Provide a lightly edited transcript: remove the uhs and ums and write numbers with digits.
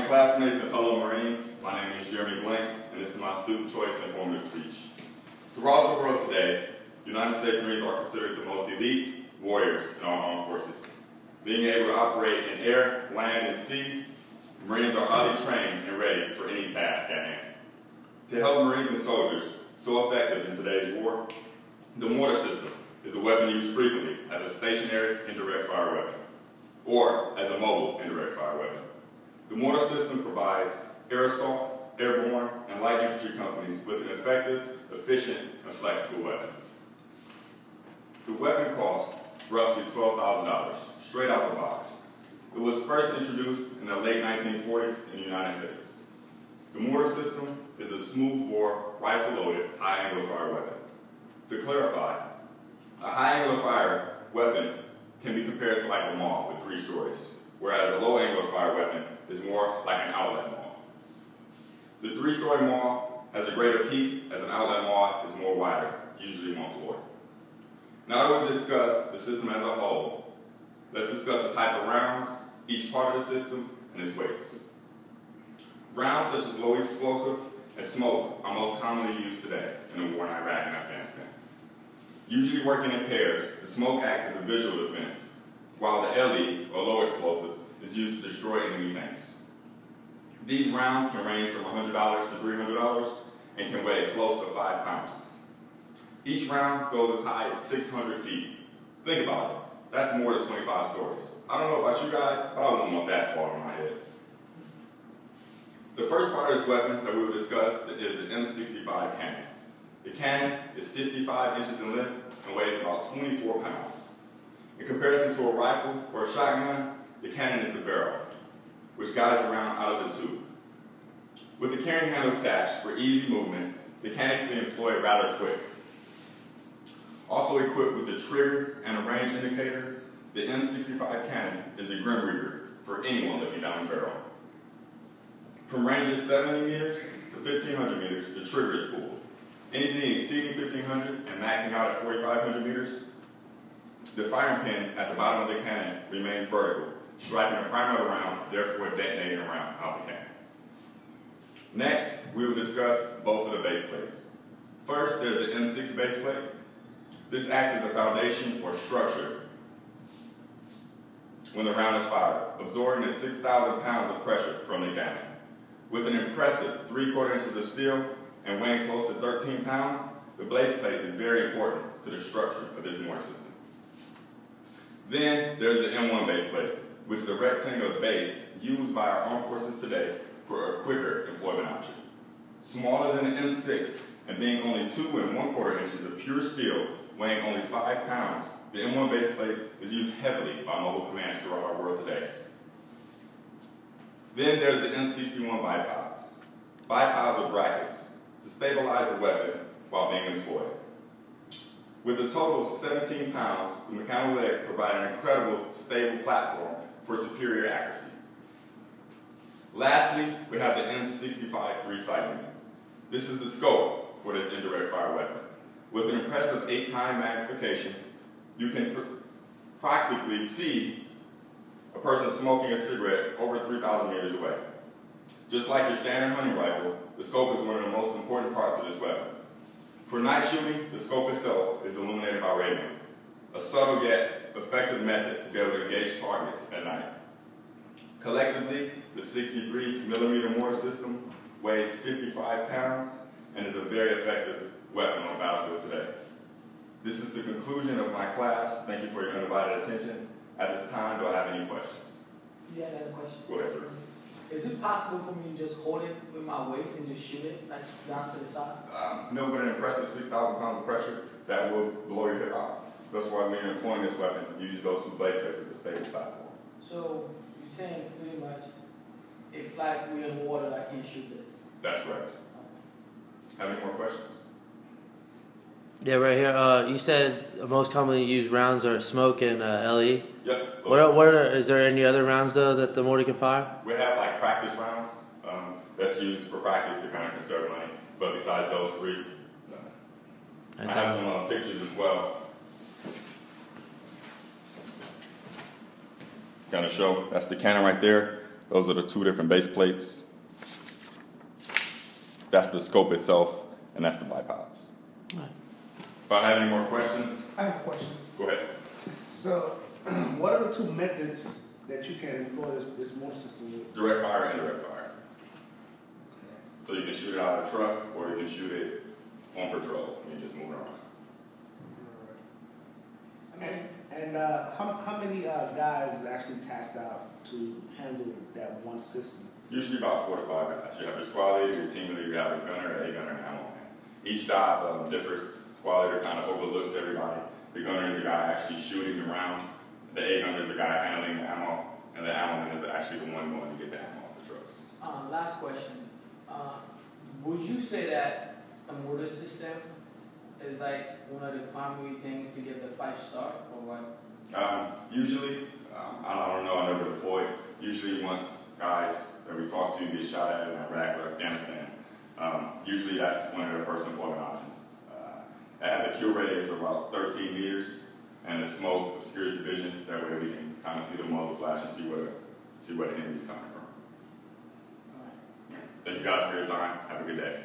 classmates and fellow Marines, my name is Jeremy Blanks, and this is my student choice informative speech. Throughout the world today, United States Marines are considered the most elite warriors in our armed forces. Being able to operate in air, land, and sea, Marines are highly trained and ready for any task at hand. To help Marines and soldiers so effective in today's war, the mortar system is a weapon used frequently as a stationary indirect fire weapon, or as a mobile indirect fire weapon. The mortar system provides air assault, airborne, and light infantry companies with an effective, efficient, and flexible weapon. The weapon costs roughly $12,000, straight out the box. It was first introduced in the late 1940s in the United States. The mortar system is a smooth-bore, rifle-loaded, high-angle fire weapon. To clarify, a high-angle fire weapon can be compared to like a mall with 3 stories, whereas a low-angle fire weapon is more like an outlet mall. The 3-story mall has a greater peak, as an outlet mall is more wider, usually 1 floor. Now that we've discussed the system as a whole, let's discuss the type of rounds, each part of the system, and its weights. Rounds such as low explosive and smoke are most commonly used today in the war in Iraq and Afghanistan. Usually working in pairs, the smoke acts as a visual defense, while the LE, or low explosive, is used to destroy enemy tanks. These rounds can range from $100 to $300 and can weigh close to 5 pounds. Each round goes as high as 600 feet. Think about it. That's more than 25 stories. I don't know about you guys, but I wouldn't want that far on my head. The first part of this weapon that we will discuss is the M65 cannon. The cannon is 55 inches in length and weighs about 24 pounds. In comparison to a rifle or a shotgun, the cannon is the barrel, which guides the round out of the tube. With the carrying handle attached for easy movement, the cannon can be employed rather quick. Also equipped with the trigger and a range indicator, the M65 cannon is a Grim Reaper for anyone looking down the barrel. From ranges 70 meters to 1,500 meters, the trigger is pulled. Anything exceeding 1,500 and maxing out at 4,500 meters, the firing pin at the bottom of the cannon remains vertical, striking the primary round, therefore detonating a round out the cannon. Next, we will discuss both of the base plates. First, there's the M6 base plate. This acts as the foundation or structure when the round is fired, absorbing the 6,000 pounds of pressure from the cannon. With an impressive 3/4 inches of steel and weighing close to 13 pounds, the base plate is very important to the structure of this mortar system. Then there's the M1 base plate, which is a rectangular base used by our armed forces today for a quicker employment option. Smaller than the M6 and being only 2 1/4 inches of pure steel, weighing only 5 pounds, the M1 base plate is used heavily by mobile commands throughout our world today. Then there's the M61 bipods. Bipods are brackets to stabilize the weapon while being employed. With a total of 17 pounds, the mechanical legs provide an incredible, stable platform for superior accuracy. Lastly, we have the M65 3-sight unit. This is the scope for this indirect fire weapon. With an impressive 8-time magnification, you can practically see a person smoking a cigarette over 3,000 meters away. Just like your standard hunting rifle, the scope is one of the most important parts of this weapon. For night shooting, the scope itself is illuminated by radium, a subtle yet effective method to be able to engage targets at night. Collectively, the 63mm mortar system weighs 55 pounds and is a very effective weapon on the battlefield today. This is the conclusion of my class. Thank you for your undivided attention. At this time, do I have any questions? Yeah, I got a question. Go ahead, sir. Is it possible for me to just hold it with my waist and just shoot it like down to the side? No, but an impressive 6,000 pounds of pressure that will blow your hip out. That's why when you're employing this weapon, you use those 2 base plates as a stable platform. So you're saying pretty much, if like we're in water, I can't shoot this? That's correct. Have any more questions? Yeah, right here. You said most commonly used rounds are smoke and LE. Yep. Is there any other rounds though that the mortar can fire? We have like practice rounds. That's used for practice to kind of conserve money. But besides those 3, no. I have some pictures as well. Kind of show. That's the cannon right there. Those are the two different base plates. That's the scope itself, and that's the bipods. Right. If I have any more questions, I have a question. go ahead. So, what are the two methods that you can employ this mortar system with? Direct fire and indirect fire. So you can shoot it out of a truck, or you can shoot it on patrol, and you just move it around. And how many guys is actually tasked out to handle that one system? Usually about 4 to 5 guys. You have your squad leader, your team leader, you have a gunner, and ammo man. Each job differs. Squad leader kind of overlooks everybody. The gunner is the guy actually shooting the round. The A gunner is the guy handling the ammo, and the ammo man is actually the one going to get the ammo off the trucks. Last question. Would you say that a mortar system is like one of the primary things to get the fight start, or what? Usually, I don't know, I never deployed. Usually once guys that we talk to get shot at in Iraq or Afghanistan, usually that's one of their first employment options. It has a kill radius of about 13 meters, and the smoke obscures the vision. That way we can kind of see the muzzle flash and see where the enemy's coming from. All right. Thank you guys for your time. Have a good day.